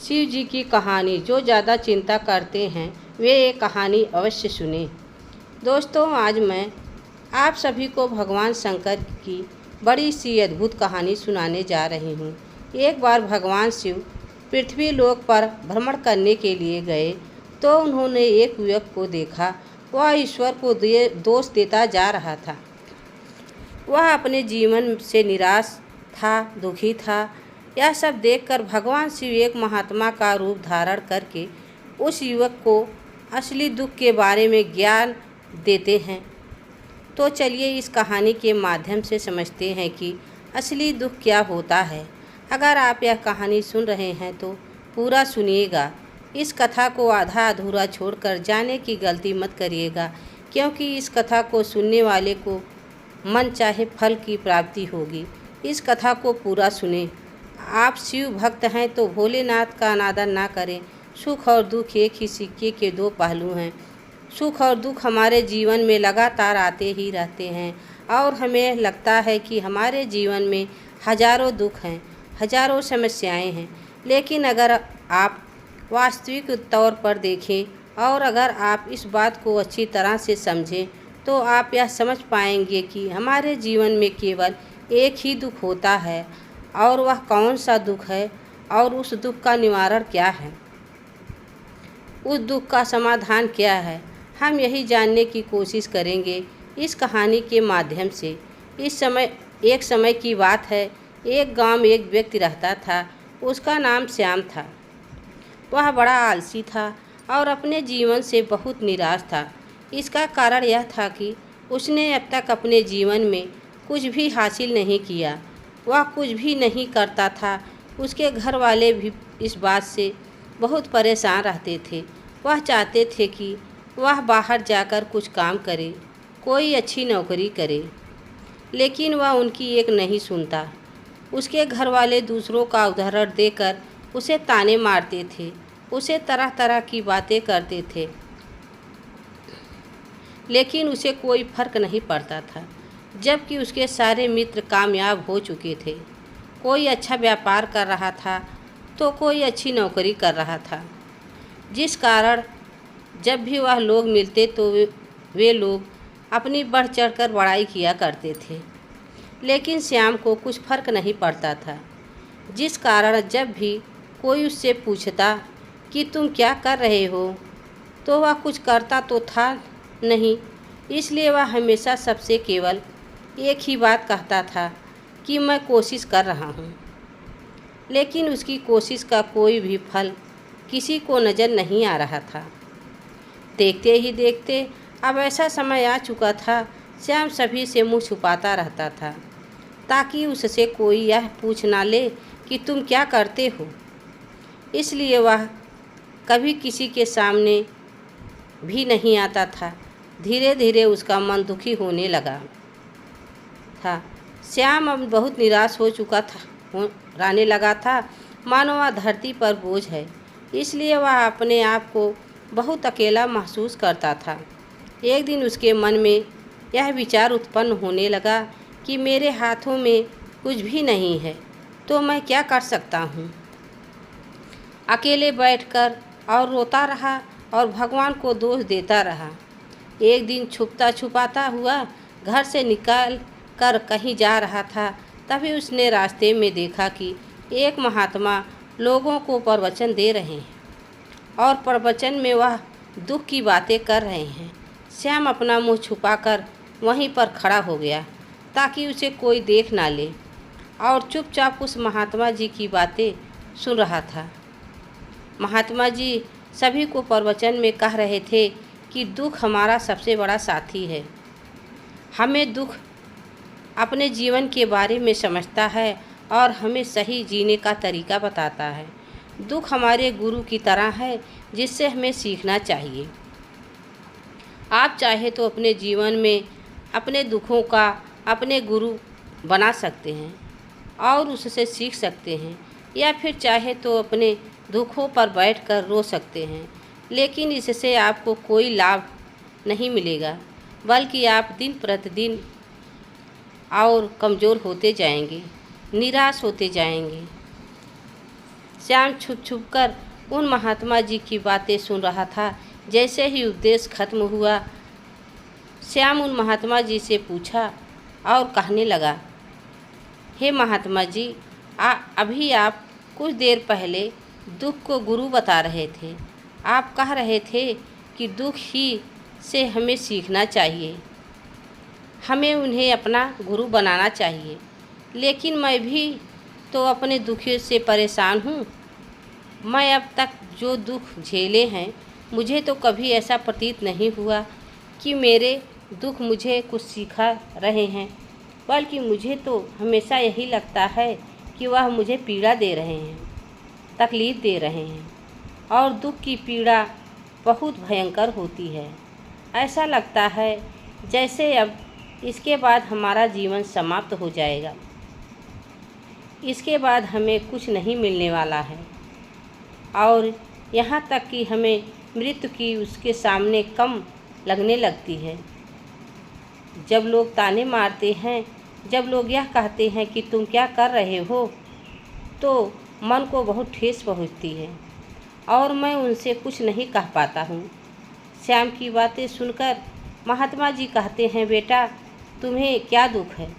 शिव जी की कहानी जो ज़्यादा चिंता करते हैं वे ये कहानी अवश्य सुनें। दोस्तों, आज मैं आप सभी को भगवान शंकर की बड़ी सी अद्भुत कहानी सुनाने जा रही हूँ। एक बार भगवान शिव पृथ्वी लोक पर भ्रमण करने के लिए गए तो उन्होंने एक युवक को देखा। वह ईश्वर को दोष देता जा रहा था। वह अपने जीवन से निराश था, दुखी था। यह सब देखकर भगवान शिव एक महात्मा का रूप धारण करके उस युवक को असली दुख के बारे में ज्ञान देते हैं। तो चलिए इस कहानी के माध्यम से समझते हैं कि असली दुख क्या होता है। अगर आप यह कहानी सुन रहे हैं तो पूरा सुनिएगा। इस कथा को आधा अधूरा छोड़कर जाने की गलती मत करिएगा, क्योंकि इस कथा को सुनने वाले को मन चाहे फल की प्राप्ति होगी। इस कथा को पूरा सुने। आप शिव भक्त हैं तो भोलेनाथ का अनादर ना करें। सुख और दुख एक ही सिक्के के दो पहलू हैं। सुख और दुख हमारे जीवन में लगातार आते ही रहते हैं और हमें लगता है कि हमारे जीवन में हजारों दुख हैं, हजारों समस्याएं हैं। लेकिन अगर आप वास्तविक तौर पर देखें और अगर आप इस बात को अच्छी तरह से समझें तो आप यह समझ पाएंगे कि हमारे जीवन में केवल एक ही दुख होता है। और वह कौन सा दुख है और उस दुख का निवारण क्या है, उस दुख का समाधान क्या है, हम यही जानने की कोशिश करेंगे इस कहानी के माध्यम से। एक समय की बात है। एक गांव में एक व्यक्ति रहता था। उसका नाम श्याम था। वह बड़ा आलसी था और अपने जीवन से बहुत निराश था। इसका कारण यह था कि उसने अब तक अपने जीवन में कुछ भी हासिल नहीं किया। वह कुछ भी नहीं करता था। उसके घर वाले भी इस बात से बहुत परेशान रहते थे। वह चाहते थे कि वह बाहर जाकर कुछ काम करे, कोई अच्छी नौकरी करे, लेकिन वह उनकी एक नहीं सुनता। उसके घर वाले दूसरों का उदाहरण देकर उसे ताने मारते थे, उसे तरह तरह की बातें करते थे, लेकिन उसे कोई फर्क नहीं पड़ता था। जबकि उसके सारे मित्र कामयाब हो चुके थे। कोई अच्छा व्यापार कर रहा था तो कोई अच्छी नौकरी कर रहा था, जिस कारण जब भी वह लोग मिलते तो वे लोग अपनी बढ़ चढ़कर बड़ाई किया करते थे। लेकिन श्याम को कुछ फर्क नहीं पड़ता था, जिस कारण जब भी कोई उससे पूछता कि तुम क्या कर रहे हो तो वह कुछ करता तो था नहीं। इसलिए वह हमेशा सबसे केवल एक ही बात कहता था कि मैं कोशिश कर रहा हूँ। लेकिन उसकी कोशिश का कोई भी फल किसी को नज़र नहीं आ रहा था। देखते ही देखते अब ऐसा समय आ चुका था। श्याम सभी से मुँह छुपाता रहता था ताकि उससे कोई यह पूछ ना ले कि तुम क्या करते हो। इसलिए वह कभी किसी के सामने भी नहीं आता था। धीरे धीरे उसका मन दुखी होने लगा था। श्याम अब बहुत निराश हो चुका था, रहने लगा था मानो वह धरती पर बोझ है। इसलिए वह अपने आप को बहुत अकेला महसूस करता था। एक दिन उसके मन में यह विचार उत्पन्न होने लगा कि मेरे हाथों में कुछ भी नहीं है तो मैं क्या कर सकता हूँ। अकेले बैठकर और रोता रहा और भगवान को दोष देता रहा। एक दिन छुपता छुपाता हुआ घर से निकल कर कहीं जा रहा था। तभी उसने रास्ते में देखा कि एक महात्मा लोगों को प्रवचन दे रहे हैं और प्रवचन में वह दुख की बातें कर रहे हैं। श्याम अपना मुंह छुपाकर वहीं पर खड़ा हो गया ताकि उसे कोई देख ना ले और चुपचाप उस महात्मा जी की बातें सुन रहा था। महात्मा जी सभी को प्रवचन में कह रहे थे कि दुख हमारा सबसे बड़ा साथी है। हमें दुख अपने जीवन के बारे में समझता है और हमें सही जीने का तरीका बताता है। दुख हमारे गुरु की तरह है जिससे हमें सीखना चाहिए। आप चाहे तो अपने जीवन में अपने दुखों का अपने गुरु बना सकते हैं और उससे सीख सकते हैं, या फिर चाहे तो अपने दुखों पर बैठकर रो सकते हैं। लेकिन इससे आपको कोई लाभ नहीं मिलेगा, बल्कि आप दिन प्रतिदिन और कमज़ोर होते जाएंगे, निराश होते जाएंगे। श्याम छुप छुप कर उन महात्मा जी की बातें सुन रहा था। जैसे ही उपदेश खत्म हुआ, श्याम उन महात्मा जी से पूछा और कहने लगा, हे महात्मा जी, अभी आप कुछ देर पहले दुख को गुरु बता रहे थे। आप कह रहे थे कि दुख ही से हमें सीखना चाहिए, हमें उन्हें अपना गुरु बनाना चाहिए। लेकिन मैं भी तो अपने दुखों से परेशान हूँ। मैं अब तक जो दुख झेले हैं, मुझे तो कभी ऐसा प्रतीत नहीं हुआ कि मेरे दुख मुझे कुछ सिखा रहे हैं, बल्कि मुझे तो हमेशा यही लगता है कि वह मुझे पीड़ा दे रहे हैं, तकलीफ़ दे रहे हैं। और दुख की पीड़ा बहुत भयंकर होती है। ऐसा लगता है जैसे अब इसके बाद हमारा जीवन समाप्त हो जाएगा, इसके बाद हमें कुछ नहीं मिलने वाला है, और यहाँ तक कि हमें मृत्यु की उसके सामने कम लगने लगती है। जब लोग ताने मारते हैं, जब लोग यह कहते हैं कि तुम क्या कर रहे हो, तो मन को बहुत ठेस पहुँचती है और मैं उनसे कुछ नहीं कह पाता हूँ। श्याम की बातें सुनकर महात्मा जी कहते हैं, बेटा तुम्हें क्या दुख है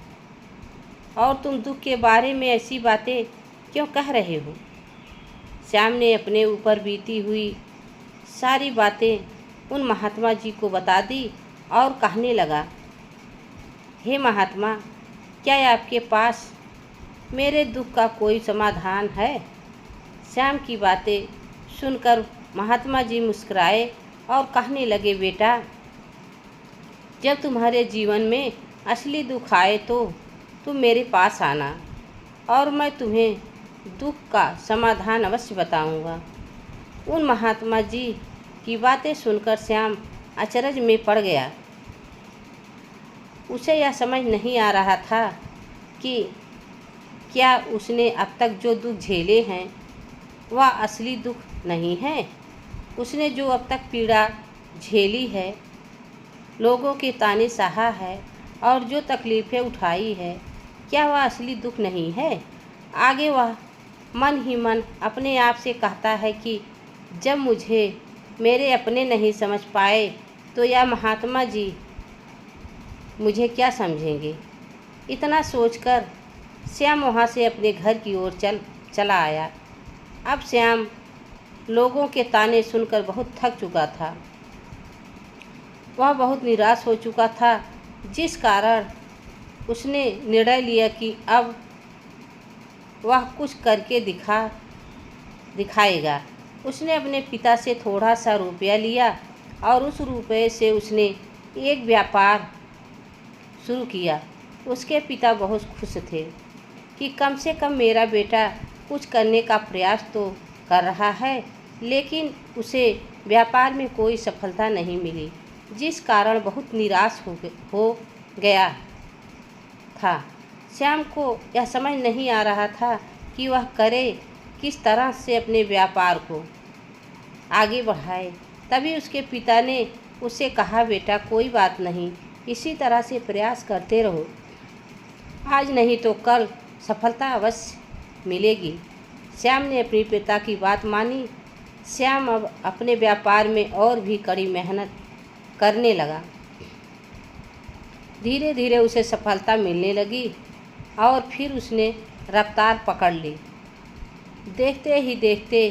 और तुम दुख के बारे में ऐसी बातें क्यों कह रहे हो। श्याम ने अपने ऊपर बीती हुई सारी बातें उन महात्मा जी को बता दी और कहने लगा, हे महात्मा, क्या आपके पास मेरे दुख का कोई समाधान है। श्याम की बातें सुनकर महात्मा जी मुस्कुराए और कहने लगे, बेटा जब तुम्हारे जीवन में असली दुख आए तो तुम मेरे पास आना और मैं तुम्हें दुख का समाधान अवश्य बताऊंगा। उन महात्मा जी की बातें सुनकर श्याम अचरज में पड़ गया। उसे यह समझ नहीं आ रहा था कि क्या उसने अब तक जो दुख झेले हैं वह असली दुख नहीं है। उसने जो अब तक पीड़ा झेली है, लोगों के ताने सहा है और जो तकलीफ़ें उठाई है, क्या वह असली दुख नहीं है। आगे वह मन ही मन अपने आप से कहता है कि जब मुझे मेरे अपने नहीं समझ पाए तो यह महात्मा जी मुझे क्या समझेंगे। इतना सोचकर श्याम वहाँ से अपने घर की ओर चला आया। अब श्याम लोगों के ताने सुनकर बहुत थक चुका था। वह बहुत निराश हो चुका था, जिस कारण उसने निर्णय लिया कि अब वह कुछ करके दिखाएगा। उसने अपने पिता से थोड़ा सा रुपया लिया और उस रुपये से उसने एक व्यापार शुरू किया। उसके पिता बहुत खुश थे कि कम से कम मेरा बेटा कुछ करने का प्रयास तो कर रहा है, लेकिन उसे व्यापार में कोई सफलता नहीं मिली, जिस कारण बहुत निराश हो गया था। श्याम को यह समझ नहीं आ रहा था कि वह करे किस तरह से अपने व्यापार को आगे बढ़ाए। तभी उसके पिता ने उससे कहा, बेटा कोई बात नहीं, इसी तरह से प्रयास करते रहो, आज नहीं तो कल सफलता अवश्य मिलेगी। श्याम ने अपने पिता की बात मानी। श्याम अब अपने व्यापार में और भी कड़ी मेहनत करने लगा। धीरे धीरे उसे सफलता मिलने लगी और फिर उसने रफ्तार पकड़ ली। देखते ही देखते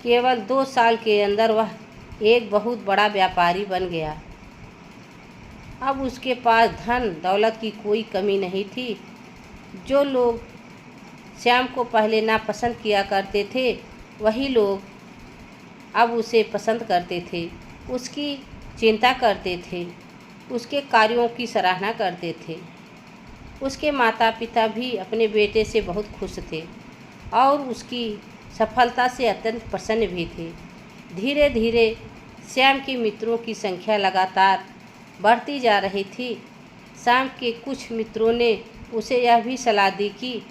केवल 2 साल के अंदर वह एक बहुत बड़ा व्यापारी बन गया। अब उसके पास धन दौलत की कोई कमी नहीं थी। जो लोग श्याम को पहले नापसंद किया करते थे, वही लोग अब उसे पसंद करते थे, उसकी चिंता करते थे, उसके कार्यों की सराहना करते थे। उसके माता पिता भी अपने बेटे से बहुत खुश थे और उसकी सफलता से अत्यंत प्रसन्न भी थे। धीरे धीरे श्याम के मित्रों की संख्या लगातार बढ़ती जा रही थी। श्याम के कुछ मित्रों ने उसे यह भी सलाह दी कि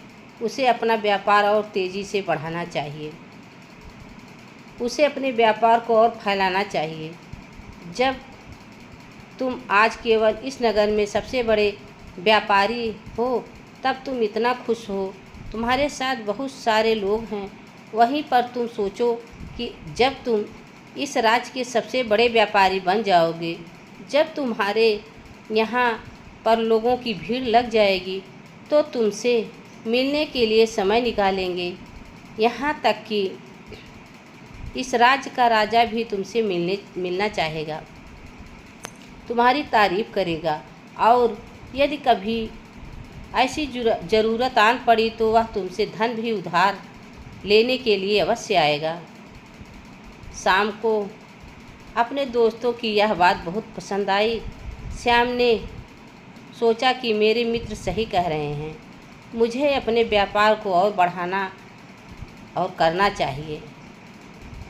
उसे अपना व्यापार और तेज़ी से बढ़ाना चाहिए, उसे अपने व्यापार को और फैलाना चाहिए। जब तुम आज केवल इस नगर में सबसे बड़े व्यापारी हो, तब तुम इतना खुश हो तुम्हारे साथ बहुत सारे लोग हैं। वहीं पर तुम सोचो कि जब तुम इस राज्य के सबसे बड़े व्यापारी बन जाओगे, जब तुम्हारे यहाँ पर लोगों की भीड़ लग जाएगी, तो तुमसे मिलने के लिए समय निकालेंगे। यहाँ तक कि इस राज्य का राजा भी तुमसे मिलना चाहेगा, तुम्हारी तारीफ करेगा, और यदि कभी ऐसी ज़रूरत आन पड़ी तो वह तुमसे धन भी उधार लेने के लिए अवश्य आएगा। शाम को अपने दोस्तों की यह बात बहुत पसंद आई। श्याम ने सोचा कि मेरे मित्र सही कह रहे हैं, मुझे अपने व्यापार को और बढ़ाना और करना चाहिए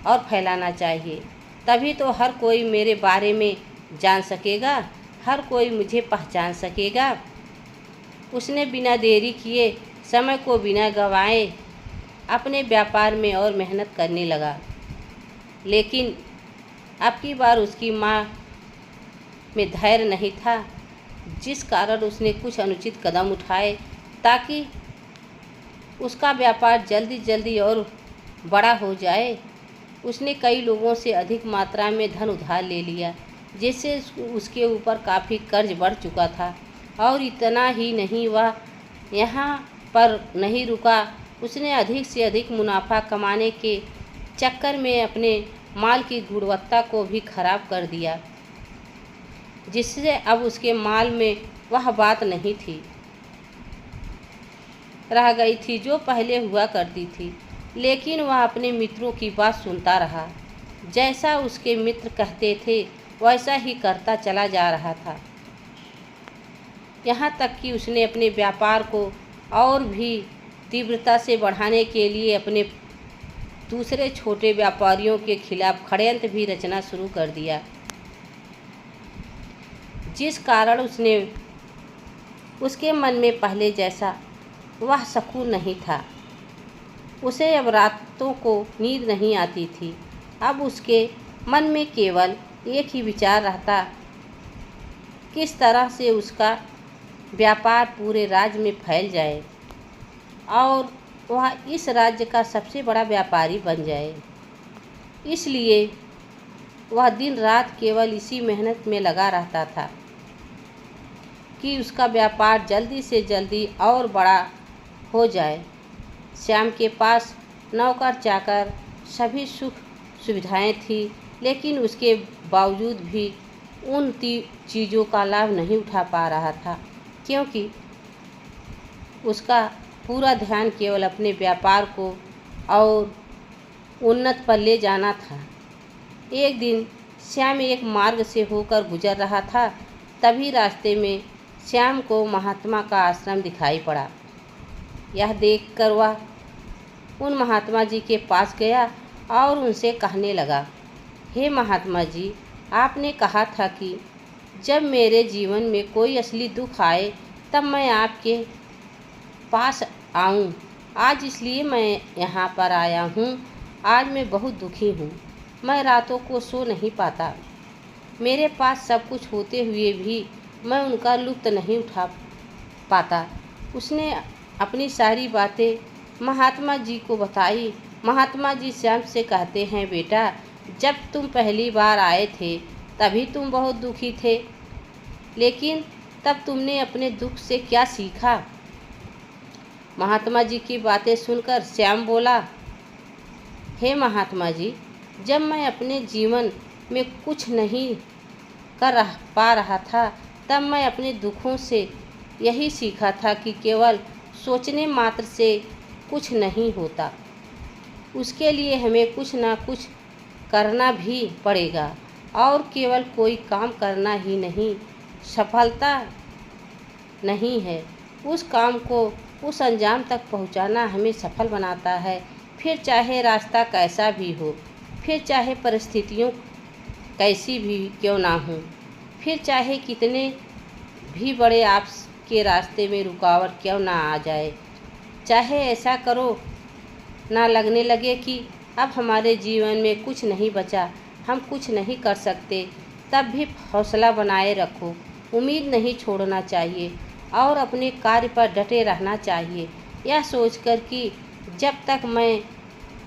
और फैलाना चाहिए, तभी तो हर कोई मेरे बारे में जान सकेगा, हर कोई मुझे पहचान सकेगा। उसने बिना देरी किए, समय को बिना गंवाए अपने व्यापार में और मेहनत करने लगा। लेकिन अब की बार उसकी माँ में धैर्य नहीं था, जिस कारण उसने कुछ अनुचित कदम उठाए ताकि उसका व्यापार जल्दी जल्दी और बड़ा हो जाए। उसने कई लोगों से अधिक मात्रा में धन उधार ले लिया, जिससे उसके ऊपर काफ़ी कर्ज बढ़ चुका था। और इतना ही नहीं, वह यहाँ पर नहीं रुका, उसने अधिक से अधिक मुनाफा कमाने के चक्कर में अपने माल की गुणवत्ता को भी खराब कर दिया, जिससे अब उसके माल में वह बात नहीं थी रह गई थी जो पहले हुआ करती थी। लेकिन वह अपने मित्रों की बात सुनता रहा, जैसा उसके मित्र कहते थे वैसा ही करता चला जा रहा था। यहाँ तक कि उसने अपने व्यापार को और भी तीव्रता से बढ़ाने के लिए अपने दूसरे छोटे व्यापारियों के खिलाफ षड्यंत्र भी रचना शुरू कर दिया, जिस कारण उसके मन में पहले जैसा वह सुकून नहीं था। उसे अब रातों को नींद नहीं आती थी। अब उसके मन में केवल एक ही विचार रहता, किस तरह से उसका व्यापार पूरे राज्य में फैल जाए और वह इस राज्य का सबसे बड़ा व्यापारी बन जाए। इसलिए वह दिन रात केवल इसी मेहनत में लगा रहता था कि उसका व्यापार जल्दी से जल्दी और बड़ा हो जाए। श्याम के पास नौकर चाकर सभी सुख सुविधाएं थी, लेकिन उसके बावजूद भी उन चीज़ों का लाभ नहीं उठा पा रहा था, क्योंकि उसका पूरा ध्यान केवल अपने व्यापार को और उन्नत पर ले जाना था। एक दिन श्याम एक मार्ग से होकर गुजर रहा था, तभी रास्ते में श्याम को महात्मा का आश्रम दिखाई पड़ा। यह देखकर वह उन महात्मा जी के पास गया और उनसे कहने लगा, हे महात्मा जी, आपने कहा था कि जब मेरे जीवन में कोई असली दुख आए तब मैं आपके पास आऊं। आज इसलिए मैं यहाँ पर आया हूँ। आज मैं बहुत दुखी हूँ। मैं रातों को सो नहीं पाता। मेरे पास सब कुछ होते हुए भी मैं उनका लुत्फ़ नहीं उठा पाता। उसने अपनी सारी बातें महात्मा जी को बताई। महात्मा जी श्याम से कहते हैं, बेटा, जब तुम पहली बार आए थे तभी तुम बहुत दुखी थे, लेकिन तब तुमने अपने दुख से क्या सीखा? महात्मा जी की बातें सुनकर श्याम बोला, हे महात्मा जी, जब मैं अपने जीवन में कुछ नहीं कर पा रहा था तब मैं अपने दुखों से यही सीखा था कि केवल सोचने मात्र से कुछ नहीं होता, उसके लिए हमें कुछ ना कुछ करना भी पड़ेगा। और केवल कोई काम करना ही नहीं सफलता नहीं है, उस काम को उस अंजाम तक पहुंचाना हमें सफल बनाता है। फिर चाहे रास्ता कैसा भी हो, फिर चाहे परिस्थितियों कैसी भी क्यों ना हो, फिर चाहे कितने भी बड़े आपके रास्ते में रुकावट क्यों ना आ जाए, चाहे ऐसा करो ना लगने लगे कि अब हमारे जीवन में कुछ नहीं बचा, हम कुछ नहीं कर सकते, तब भी हौसला बनाए रखो, उम्मीद नहीं छोड़ना चाहिए और अपने कार्य पर डटे रहना चाहिए। यह सोचकर कि जब तक मैं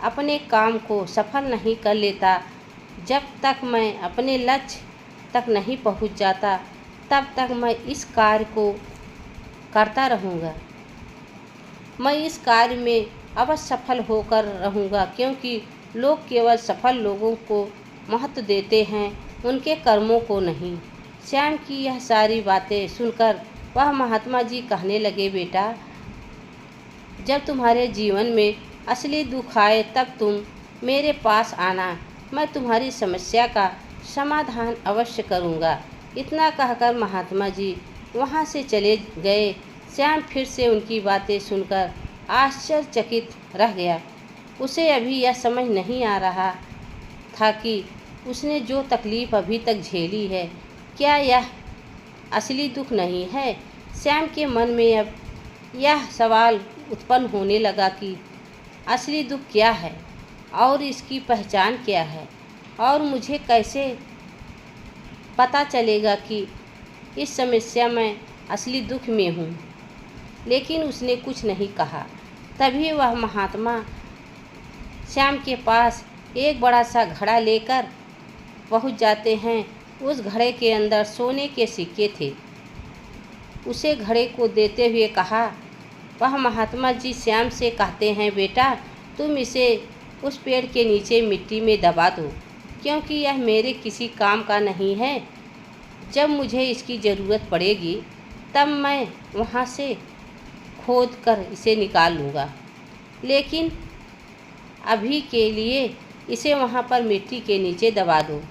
अपने काम को सफल नहीं कर लेता, जब तक मैं अपने लक्ष्य तक नहीं पहुंच जाता, तब तक मैं इस कार्य को करता रहूँगा। मैं इस कार्य में अवश्य सफल होकर रहूँगा, क्योंकि लोग केवल सफल लोगों को महत्व देते हैं, उनके कर्मों को नहीं। श्याम की यह सारी बातें सुनकर वह महात्मा जी कहने लगे, बेटा, जब तुम्हारे जीवन में असली दुख आए तब तुम मेरे पास आना, मैं तुम्हारी समस्या का समाधान अवश्य करूँगा। इतना कहकर महात्मा जी वहाँ से चले गए। श्याम फिर से उनकी बातें सुनकर आश्चर्यचकित रह गया। उसे अभी यह समझ नहीं आ रहा था कि उसने जो तकलीफ़ अभी तक झेली है, क्या यह असली दुख नहीं है। श्याम के मन में अब यह सवाल उत्पन्न होने लगा कि असली दुख क्या है और इसकी पहचान क्या है, और मुझे कैसे पता चलेगा कि इस समस्या में असली दुख में हूँ। लेकिन उसने कुछ नहीं कहा। तभी वह महात्मा श्याम के पास एक बड़ा सा घड़ा लेकर पहुँच जाते हैं। उस घड़े के अंदर सोने के सिक्के थे। उसे घड़े को देते हुए कहा, वह महात्मा जी श्याम से कहते हैं, बेटा, तुम इसे उस पेड़ के नीचे मिट्टी में दबा दो, क्योंकि यह मेरे किसी काम का नहीं है। जब मुझे इसकी ज़रूरत पड़ेगी तब मैं वहाँ से खोद कर इसे निकाल लूँगा, लेकिन अभी के लिए इसे वहाँ पर मिट्टी के नीचे दबा दो।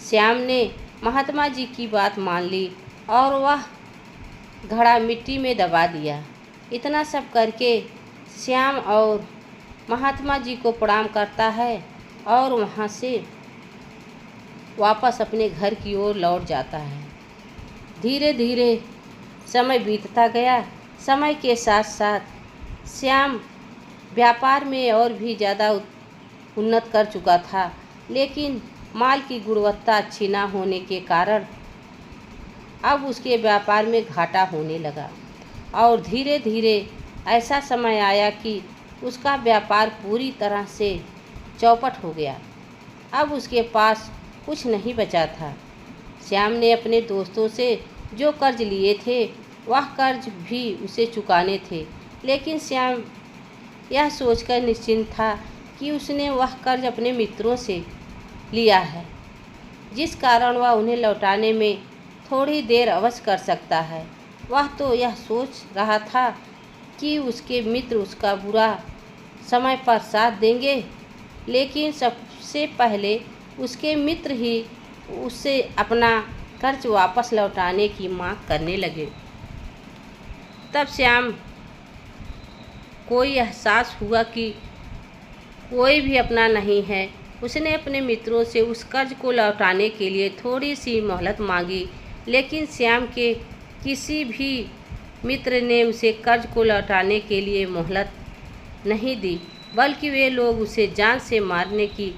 श्याम ने महात्मा जी की बात मान ली और वह घड़ा मिट्टी में दबा दिया। इतना सब करके श्याम और महात्मा जी को प्रणाम करता है और वहाँ से वापस अपने घर की ओर लौट जाता है। धीरे धीरे समय बीतता गया। समय के साथ साथ श्याम व्यापार में और भी ज़्यादा उन्नत कर चुका था, लेकिन माल की गुणवत्ता अच्छी ना होने के कारण अब उसके व्यापार में घाटा होने लगा। और धीरे धीरे ऐसा समय आया कि उसका व्यापार पूरी तरह से चौपट हो गया। अब उसके पास कुछ नहीं बचा था। श्याम ने अपने दोस्तों से जो कर्ज लिए थे वह कर्ज भी उसे चुकाने थे, लेकिन श्याम यह सोचकर निश्चिंत था कि उसने वह कर्ज अपने मित्रों से लिया है, जिस कारण वह उन्हें लौटाने में थोड़ी देर अवश्य कर सकता है। वह तो यह सोच रहा था कि उसके मित्र उसका बुरा समय पर साथ देंगे, लेकिन सबसे पहले उसके मित्र ही उससे अपना कर्ज वापस लौटाने की मांग करने लगे। तब श्याम को एहसास हुआ कि कोई भी अपना नहीं है। उसने अपने मित्रों से उस कर्ज को लौटाने के लिए थोड़ी सी मोहलत मांगी, लेकिन श्याम के किसी भी मित्र ने उसे कर्ज को लौटाने के लिए मोहलत नहीं दी, बल्कि वे लोग उसे जान से मारने की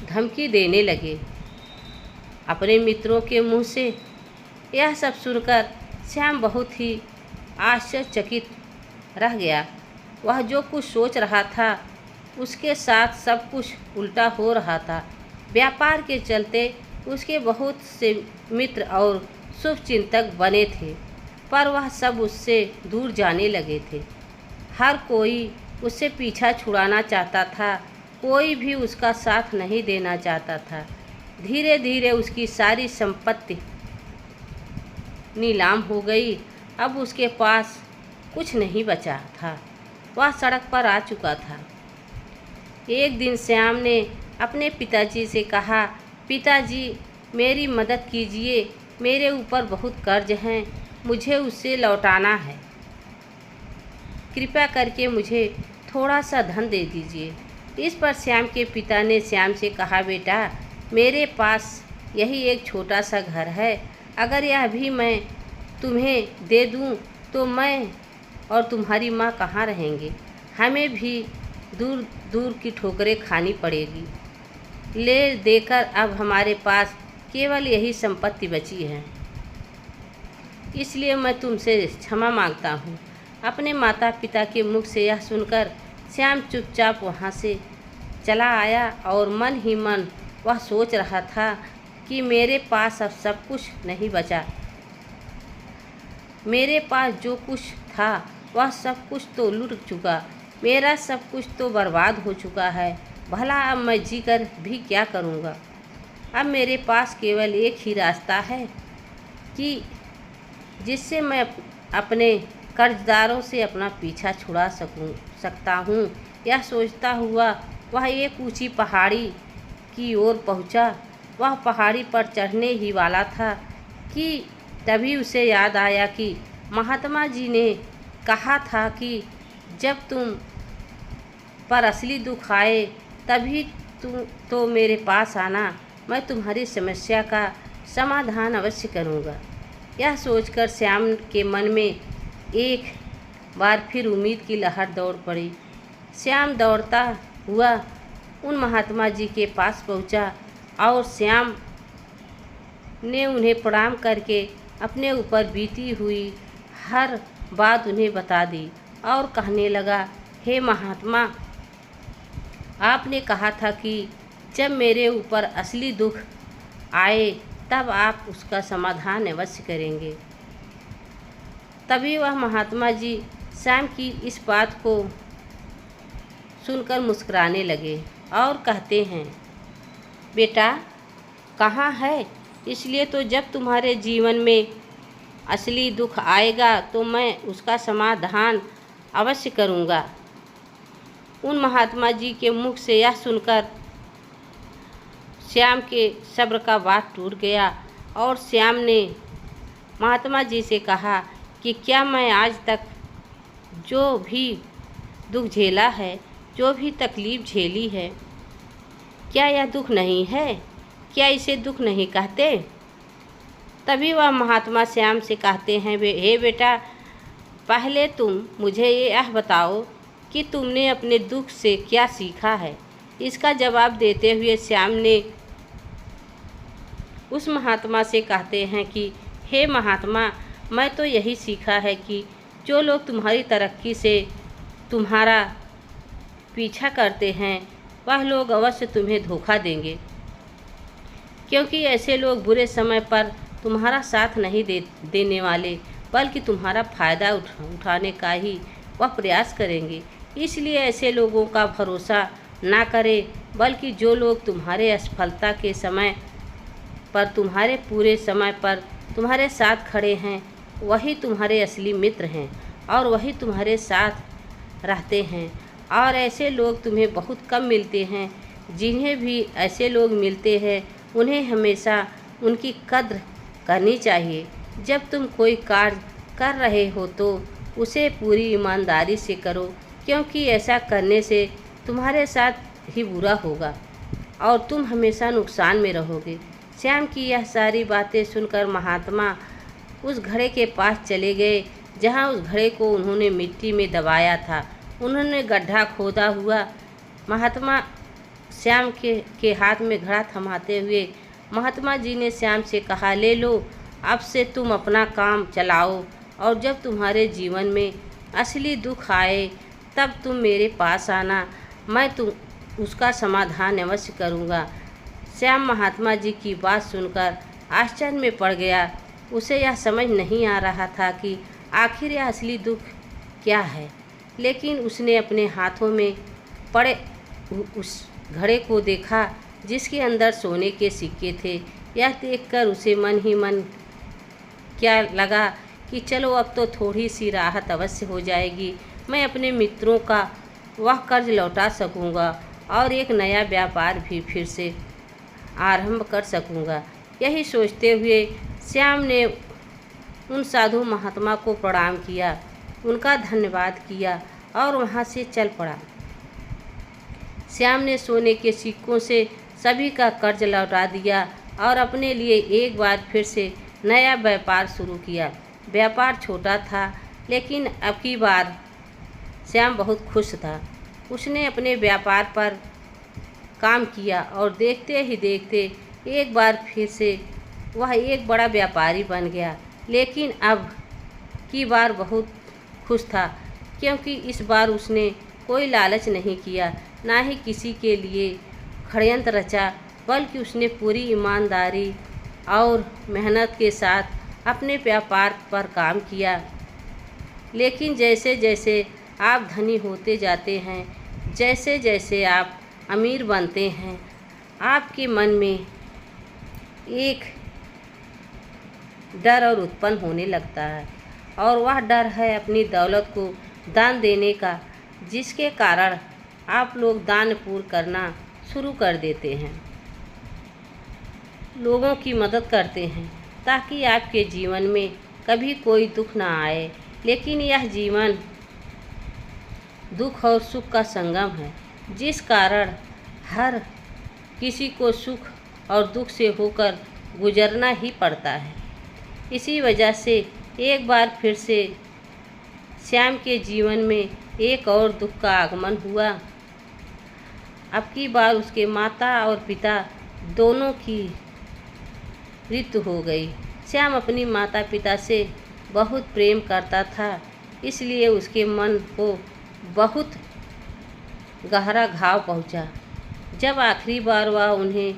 धमकी देने लगे। अपने मित्रों के मुंह से यह सब सुनकर श्याम बहुत ही आश्चर्यचकित रह गया। वह जो कुछ सोच रहा था उसके साथ सब कुछ उल्टा हो रहा था। व्यापार के चलते उसके बहुत से मित्र और शुभचिंतक बने थे, पर वह सब उससे दूर जाने लगे थे। हर कोई उससे पीछा छुड़ाना चाहता था, कोई भी उसका साथ नहीं देना चाहता था। धीरे धीरे उसकी सारी संपत्ति नीलाम हो गई। अब उसके पास कुछ नहीं बचा था। वह सड़क पर आ चुका था। एक दिन श्याम ने अपने पिताजी से कहा, पिताजी, मेरी मदद कीजिए, मेरे ऊपर बहुत कर्ज हैं, मुझे उसे लौटाना है। कृपया करके मुझे थोड़ा सा धन दे दीजिए। इस पर श्याम के पिता ने श्याम से कहा, बेटा, मेरे पास यही एक छोटा सा घर है। अगर यह भी मैं तुम्हें दे दूं तो मैं और तुम्हारी माँ कहाँ रहेंगे? हमें भी दूर दूर की ठोकरें खानी पड़ेगी। ले देकर अब हमारे पास केवल यही संपत्ति बची है, इसलिए मैं तुमसे क्षमा मांगता हूँ। अपने माता पिता के मुख से यह सुनकर श्याम चुपचाप वहाँ से चला आया और मन ही मन वह सोच रहा था कि मेरे पास अब सब कुछ नहीं बचा। मेरे पास जो कुछ था वह सब कुछ तो लुट चुका, मेरा सब कुछ तो बर्बाद हो चुका है। भला अब मैं जीकर भी क्या करूँगा। अब मेरे पास केवल एक ही रास्ता है कि जिससे मैं अपने कर्जदारों से अपना पीछा छुड़ा सकता हूँ। यह सोचता हुआ वह एक ऊंची पहाड़ी की ओर पहुँचा। वह पहाड़ी पर चढ़ने ही वाला था कि तभी उसे याद आया कि महात्मा जी ने कहा था कि जब तुम पर असली दुख आए तभी तो मेरे पास आना, मैं तुम्हारी समस्या का समाधान अवश्य करूँगा। यह सोचकर श्याम के मन में एक बार फिर उम्मीद की लहर दौड़ पड़ी। श्याम दौड़ता हुआ उन महात्मा जी के पास पहुँचा और श्याम ने उन्हें प्रणाम करके अपने ऊपर बीती हुई हर बात उन्हें बता दी और कहने लगा, हे महात्मा, आपने कहा था कि जब मेरे ऊपर असली दुख आए तब आप उसका समाधान अवश्य करेंगे। तभी वह महात्मा जी श्याम की इस बात को सुनकर मुस्कुराने लगे और कहते हैं, बेटा कहाँ है? इसलिए तो जब तुम्हारे जीवन में असली दुख आएगा तो मैं उसका समाधान अवश्य करूँगा। उन महात्मा जी के मुख से यह सुनकर श्याम के सब्र का बाँध टूट गया और श्याम ने महात्मा जी से कहा कि क्या मैं आज तक जो भी दुख झेला है, जो भी तकलीफ़ झेली है, क्या यह दुख नहीं है? क्या इसे दुख नहीं कहते? तभी वह महात्मा श्याम से कहते हैं, हे बेटा, पहले तुम मुझे यह बताओ कि तुमने अपने दुख से क्या सीखा है। इसका जवाब देते हुए श्याम ने उस महात्मा से कहते हैं कि हे महात्मा, मैं तो यही सीखा है कि जो लोग तुम्हारी तरक्की से तुम्हारा पीछा करते हैं वह लोग अवश्य तुम्हें धोखा देंगे, क्योंकि ऐसे लोग बुरे समय पर तुम्हारा साथ नहीं देने वाले बल्कि तुम्हारा फ़ायदा उठाने का ही वह प्रयास करेंगे। इसलिए ऐसे लोगों का भरोसा ना करें, बल्कि जो लोग तुम्हारे असफलता के समय पर, तुम्हारे पूरे समय पर तुम्हारे साथ खड़े हैं, वही तुम्हारे असली मित्र हैं और वही तुम्हारे साथ रहते हैं। और ऐसे लोग तुम्हें बहुत कम मिलते हैं। जिन्हें भी ऐसे लोग मिलते हैं उन्हें हमेशा उनकी कद्र करनी चाहिए। जब तुम कोई कार्य कर रहे हो तो उसे पूरी ईमानदारी से करो, क्योंकि ऐसा करने से तुम्हारे साथ ही बुरा होगा और तुम हमेशा नुकसान में रहोगे। श्याम की यह सारी बातें सुनकर महात्मा उस घड़े के पास चले गए जहाँ उस घड़े को उन्होंने मिट्टी में दबाया था। उन्होंने गड्ढा खोदा हुआ महात्मा श्याम के हाथ में घड़ा थमाते हुए महात्मा जी ने श्याम से कहा, ले लो, अब से तुम अपना काम चलाओ और जब तुम्हारे जीवन में असली दुख आए तब तुम मेरे पास आना, मैं उसका समाधान अवश्य करूँगा। श्याम महात्मा जी की बात सुनकर आश्चर्य में पड़ गया। उसे यह समझ नहीं आ रहा था कि आखिर यह असली दुख क्या है, लेकिन उसने अपने हाथों में पड़े उस घड़े को देखा जिसके अंदर सोने के सिक्के थे। यह देखकर उसे मन ही मन क्या लगा कि चलो अब तो थोड़ी सी राहत अवश्य हो जाएगी, मैं अपने मित्रों का वह कर्ज लौटा सकूंगा और एक नया व्यापार भी फिर से आरंभ कर सकूंगा। यही सोचते हुए श्याम ने उन साधु महात्मा को प्रणाम किया, उनका धन्यवाद किया और वहाँ से चल पड़ा। श्याम ने सोने के सिक्कों से सभी का कर्ज लौटा दिया और अपने लिए एक बार फिर से नया व्यापार शुरू किया। व्यापार छोटा था, लेकिन अब की बार श्याम बहुत खुश था। उसने अपने व्यापार पर काम किया और देखते ही देखते एक बार फिर से वह एक बड़ा व्यापारी बन गया। लेकिन अब की बार बहुत खुश था, क्योंकि इस बार उसने कोई लालच नहीं किया, ना ही किसी के लिए षड्यंत्र रचा, बल्कि उसने पूरी ईमानदारी और मेहनत के साथ अपने व्यापार पर काम किया। लेकिन जैसे जैसे आप धनी होते जाते हैं, जैसे जैसे आप अमीर बनते हैं, आपके मन में एक डर और उत्पन्न होने लगता है, और वह डर है अपनी दौलत को दान देने का, जिसके कारण आप लोग दान पुण्य करना शुरू कर देते हैं, लोगों की मदद करते हैं, ताकि आपके जीवन में कभी कोई दुख ना आए। लेकिन यह जीवन दुख और सुख का संगम है, जिस कारण हर किसी को सुख और दुख से होकर गुजरना ही पड़ता है। इसी वजह से एक बार फिर से श्याम के जीवन में एक और दुख का आगमन हुआ। अब की बार उसके माता और पिता दोनों की मृत्यु हो गई। श्याम अपनी माता पिता से बहुत प्रेम करता था, इसलिए उसके मन को बहुत गहरा घाव पहुंचा। जब आखिरी बार वह उन्हें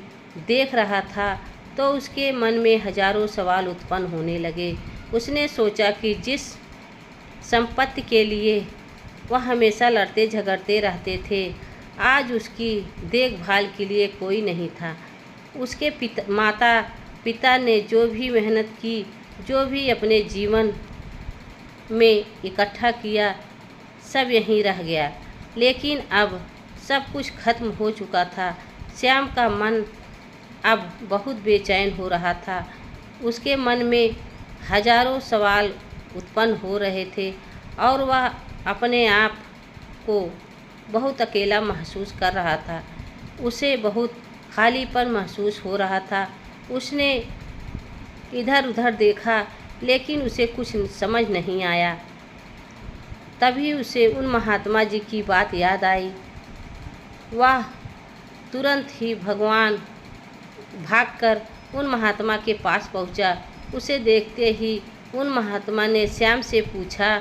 देख रहा था, तो उसके मन में हजारों सवाल उत्पन्न होने लगे। उसने सोचा कि जिस संपत्ति के लिए वह हमेशा लड़ते झगड़ते रहते थे, आज उसकी देखभाल के लिए कोई नहीं था। उसके माता पिता ने जो भी मेहनत की, जो भी अपने जीवन में इकट्ठा किया, सब यहीं रह गया। लेकिन अब सब कुछ खत्म हो चुका था। श्याम का मन अब बहुत बेचैन हो रहा था। उसके मन में हजारों सवाल उत्पन्न हो रहे थे, और वह अपने आप को बहुत अकेला महसूस कर रहा था। उसे बहुत खालीपन महसूस हो रहा था। उसने इधर उधर देखा, लेकिन उसे कुछ समझ नहीं आया। तभी उसे उन महात्मा जी की बात याद आई। वह तुरंत ही भगवान भागकर उन महात्मा के पास पहुंचा। उसे देखते ही उन महात्मा ने श्याम से पूछा,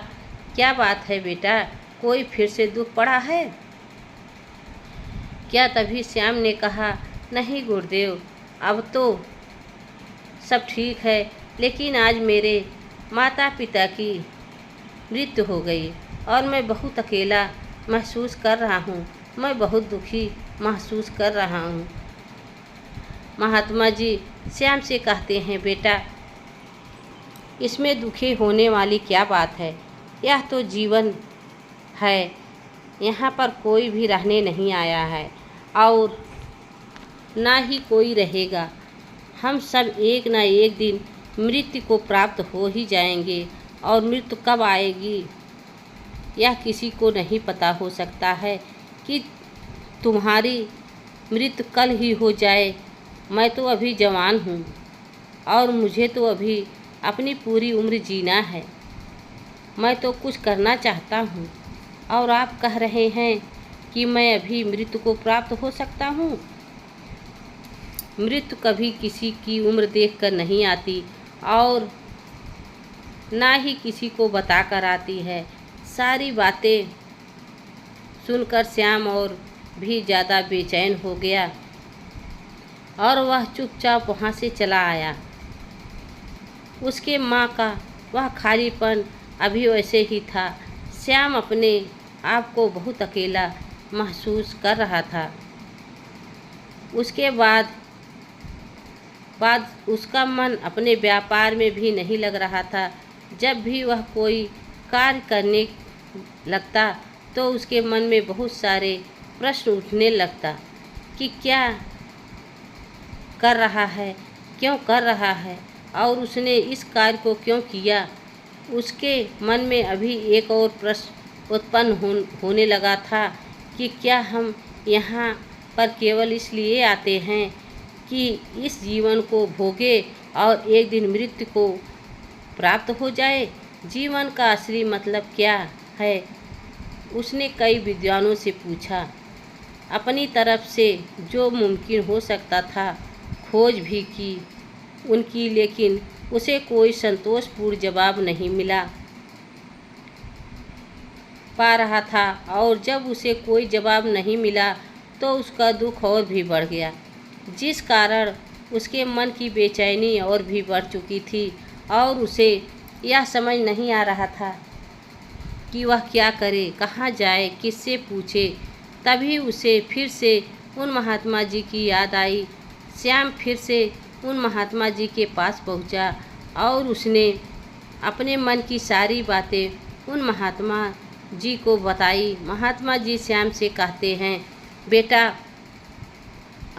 क्या बात है बेटा, कोई फिर से दुख पड़ा है क्या? तभी श्याम ने कहा, नहीं गुरुदेव, अब तो सब ठीक है, लेकिन आज मेरे माता पिता की मृत्यु हो गई और मैं बहुत अकेला महसूस कर रहा हूँ। मैं बहुत दुखी महसूस कर रहा हूँ। महात्मा जी श्याम से कहते हैं, बेटा, इसमें दुखी होने वाली क्या बात है? यह तो जीवन है, यहाँ पर कोई भी रहने नहीं आया है और ना ही कोई रहेगा। हम सब एक ना एक दिन मृत्यु को प्राप्त हो ही जाएंगे, और मृत्यु कब आएगी यह किसी को नहीं पता। हो सकता है कि तुम्हारी मृत्यु कल ही हो जाए। मैं तो अभी जवान हूँ और मुझे तो अभी अपनी पूरी उम्र जीना है। मैं तो कुछ करना चाहता हूँ, और आप कह रहे हैं कि मैं अभी मृत्यु को प्राप्त हो सकता हूँ। मृत्यु कभी किसी की उम्र देखकर नहीं आती, और ना ही किसी को बता कर आती है। सारी बातें सुनकर श्याम और भी ज़्यादा बेचैन हो गया, और वह चुपचाप वहाँ से चला आया। उसके माँ का वह खालीपन अभी वैसे ही था। श्याम अपने आप को बहुत अकेला महसूस कर रहा था। उसके बाद उसका मन अपने व्यापार में भी नहीं लग रहा था। जब भी वह कोई कार्य करने लगता, तो उसके मन में बहुत सारे प्रश्न उठने लगता कि क्या कर रहा है, क्यों कर रहा है, और उसने इस कार्य को क्यों किया। उसके मन में अभी एक और प्रश्न उत्पन्न होने लगा था कि क्या हम यहाँ पर केवल इसलिए आते हैं कि इस जीवन को भोगे और एक दिन मृत्यु को प्राप्त हो जाए। जीवन का असली मतलब क्या है? उसने कई विद्वानों से पूछा, अपनी तरफ से जो मुमकिन हो सकता था खोज भी की उनकी, लेकिन उसे कोई संतोषपूर्ण जवाब नहीं मिला। पा रहा था और जब उसे कोई जवाब नहीं मिला तो उसका दुख और भी बढ़ गया, जिस कारण उसके मन की बेचैनी और भी बढ़ चुकी थी और उसे यह समझ नहीं आ रहा था कि वह क्या करे, कहाँ जाए, किससे पूछे। तभी उसे फिर से उन महात्मा जी की याद आई। श्याम फिर से उन महात्मा जी के पास पहुँचा और उसने अपने मन की सारी बातें उन महात्मा जी को बताई। महात्मा जी श्याम से कहते हैं, बेटा,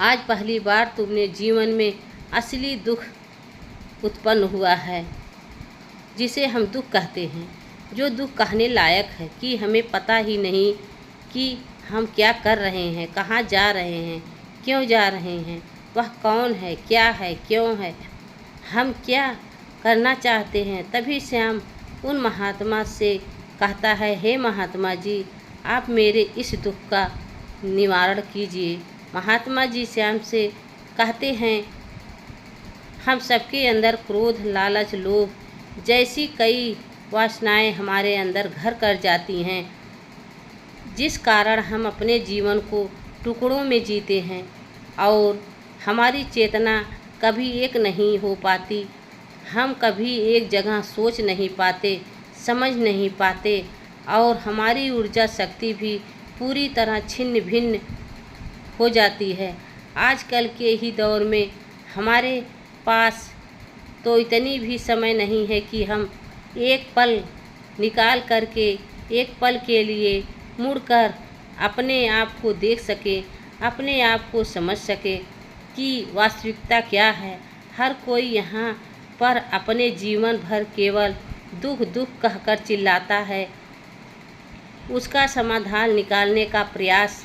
आज पहली बार तुमने जीवन में असली दुख उत्पन्न हुआ है, जिसे हम दुख कहते हैं, जो दुख कहने लायक है कि हमें पता ही नहीं कि हम क्या कर रहे हैं, कहाँ जा रहे हैं, क्यों जा रहे हैं, वह कौन है, क्या है, क्यों है, हम क्या करना चाहते हैं। तभी श्याम उन महात्मा से कहता है, हे महात्मा जी, आप मेरे इस दुख का निवारण कीजिए। महात्मा जी श्याम से कहते हैं, हम सबके अंदर क्रोध, लालच, लोभ जैसी कई वासनाएं हमारे अंदर घर कर जाती हैं, जिस कारण हम अपने जीवन को टुकड़ों में जीते हैं और हमारी चेतना कभी एक नहीं हो पाती। हम कभी एक जगह सोच नहीं पाते, समझ नहीं पाते और हमारी ऊर्जा शक्ति भी पूरी तरह छिन्न भिन्न हो जाती है। आजकल के ही दौर में हमारे पास तो इतनी भी समय नहीं है कि हम एक पल निकाल करके एक पल के लिए मुड़कर अपने आप को देख सके, अपने आप को समझ सके कि वास्तविकता क्या है। हर कोई यहाँ पर अपने जीवन भर केवल दुख दुख कहकर चिल्लाता है। उसका समाधान निकालने का प्रयास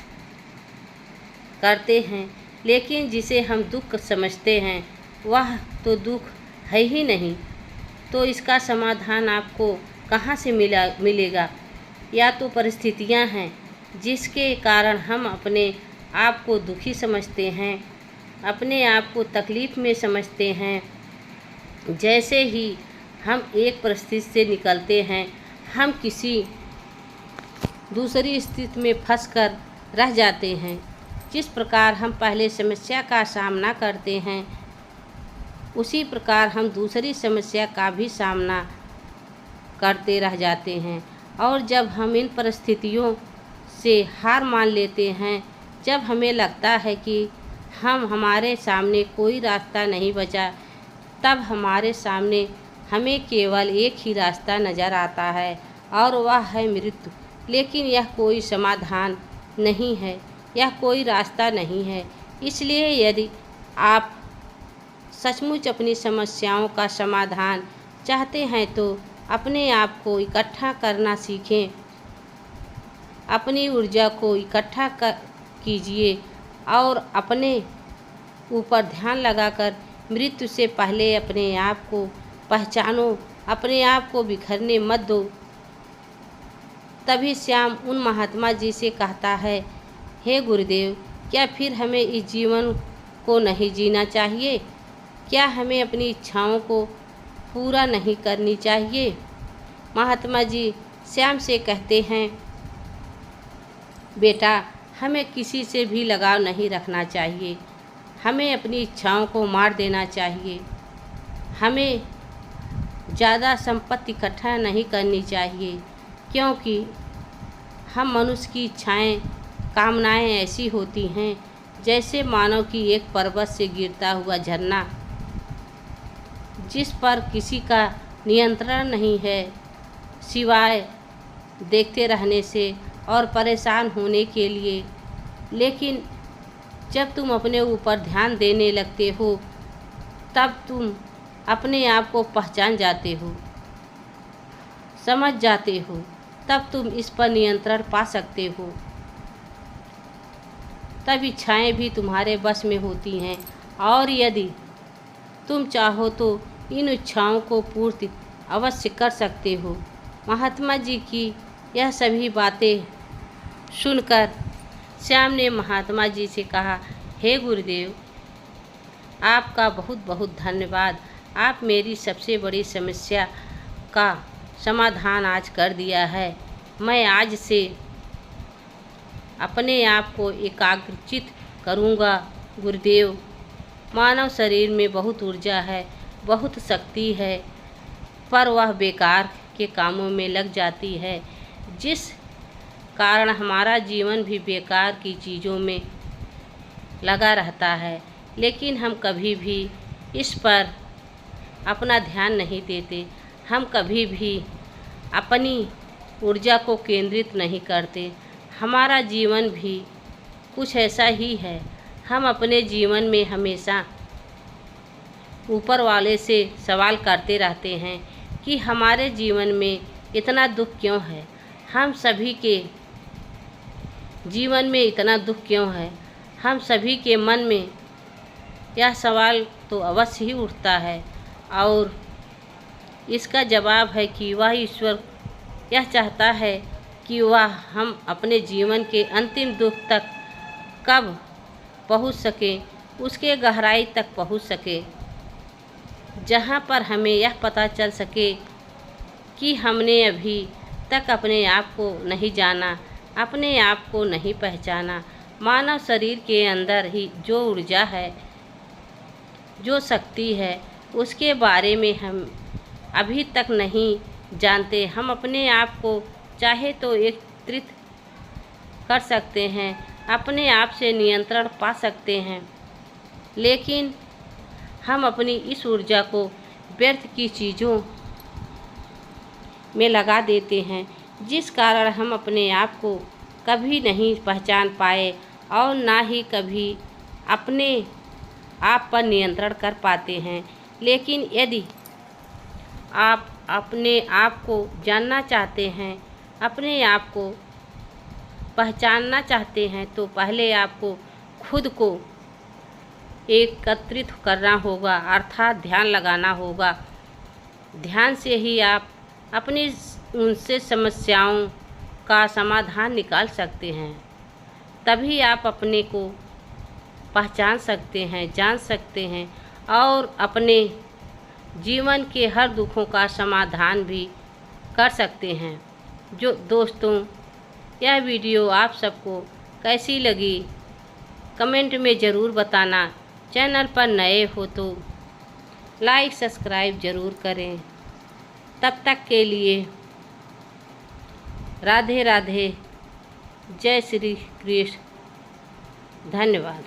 करते हैं, लेकिन जिसे हम दुख समझते हैं वह तो दुख है ही नहीं, तो इसका समाधान आपको कहाँ से मिलेगा। या तो परिस्थितियाँ हैं जिसके कारण हम अपने आप को दुखी समझते हैं, अपने आप को तकलीफ़ में समझते हैं। जैसे ही हम एक परिस्थिति से निकलते हैं, हम किसी दूसरी स्थिति में फंसकर रह जाते हैं। जिस प्रकार हम पहले समस्या का सामना करते हैं, उसी प्रकार हम दूसरी समस्या का भी सामना करते रह जाते हैं। और जब हम इन परिस्थितियों से हार मान लेते हैं, जब हमें लगता है कि हमारे सामने कोई रास्ता नहीं बचा, तब हमारे सामने हमें केवल एक ही रास्ता नज़र आता है और वह है मृत्यु। लेकिन यह कोई समाधान नहीं है, यह कोई रास्ता नहीं है। इसलिए यदि आप सचमुच अपनी समस्याओं का समाधान चाहते हैं तो अपने आप को इकट्ठा करना सीखें, अपनी ऊर्जा को इकट्ठा कीजिए और अपने ऊपर ध्यान लगाकर मृत्यु से पहले अपने आप को पहचानो, अपने आप को बिखरने मत दो। तभी श्याम उन महात्मा जी से कहता है, हे गुरुदेव, क्या फिर हमें इस जीवन को नहीं जीना चाहिए? क्या हमें अपनी इच्छाओं को पूरा नहीं करनी चाहिए? महात्मा जी श्याम से कहते हैं, बेटा, हमें किसी से भी लगाव नहीं रखना चाहिए, हमें अपनी इच्छाओं को मार देना चाहिए, हमें ज़्यादा संपत्ति इकट्ठा नहीं करनी चाहिए, क्योंकि हम मनुष्य की इच्छाएं, कामनाएं ऐसी होती हैं जैसे मानव की एक पर्वत से गिरता हुआ झरना, जिस पर किसी का नियंत्रण नहीं है सिवाय देखते रहने से और परेशान होने के लिए। लेकिन जब तुम अपने ऊपर ध्यान देने लगते हो, तब तुम अपने आप को पहचान जाते हो, समझ जाते हो, तब तुम इस पर नियंत्रण पा सकते हो। तब इच्छाएं भी तुम्हारे बस में होती हैं और यदि तुम चाहो तो इन इच्छाओं को पूर्ति अवश्य कर सकते हो। महात्मा जी की यह सभी बातें सुनकर श्याम ने महात्मा जी से कहा, हे गुरुदेव, आपका बहुत बहुत धन्यवाद। आप मेरी सबसे बड़ी समस्या का समाधान आज कर दिया है। मैं आज से अपने आप को एकाग्रचित करूँगा। गुरुदेव, मानव शरीर में बहुत ऊर्जा है, बहुत शक्ति है, पर वह बेकार के कामों में लग जाती है, जिस कारण हमारा जीवन भी बेकार की चीज़ों में लगा रहता है। लेकिन हम कभी भी इस पर अपना ध्यान नहीं देते, हम कभी भी अपनी ऊर्जा को केंद्रित नहीं करते। हमारा जीवन भी कुछ ऐसा ही है। हम अपने जीवन में हमेशा ऊपर वाले से सवाल करते रहते हैं कि हमारे जीवन में इतना दुख क्यों है, हम सभी के जीवन में इतना दुख क्यों है। हम सभी के मन में यह सवाल तो अवश्य ही उठता है, और इसका जवाब है कि वह ईश्वर यह चाहता है कि वह हम अपने जीवन के अंतिम दुख तक कब पहुंच सके, उसके गहराई तक पहुंच सके, जहां पर हमें यह पता चल सके कि हमने अभी तक अपने आप को नहीं जाना, अपने आप को नहीं पहचाना। मानव शरीर के अंदर ही जो ऊर्जा है, जो शक्ति है, उसके बारे में हम अभी तक नहीं जानते। हम अपने आप को चाहे तो एकत्रित कर सकते हैं, अपने आप से नियंत्रण पा सकते हैं, लेकिन हम अपनी इस ऊर्जा को व्यर्थ की चीज़ों में लगा देते हैं, जिस कारण हम अपने आप को कभी नहीं पहचान पाए और ना ही कभी अपने आप पर नियंत्रण कर पाते हैं। लेकिन यदि आप अपने आप को जानना चाहते हैं, अपने आप को पहचानना चाहते हैं, तो पहले आपको खुद को एकत्रित करना होगा, अर्थात ध्यान लगाना होगा। ध्यान से ही आप अपनी उनसे समस्याओं का समाधान निकाल सकते हैं। तभी आप अपने को पहचान सकते हैं, जान सकते हैं और अपने जीवन के हर दुखों का समाधान भी कर सकते हैं। जो दोस्तों, यह वीडियो आप सबको कैसी लगी कमेंट में ज़रूर बताना। चैनल पर नए हो तो लाइक सब्सक्राइब ज़रूर करें। तब तक के लिए राधे राधे, जय श्री कृष्ण, धन्यवाद।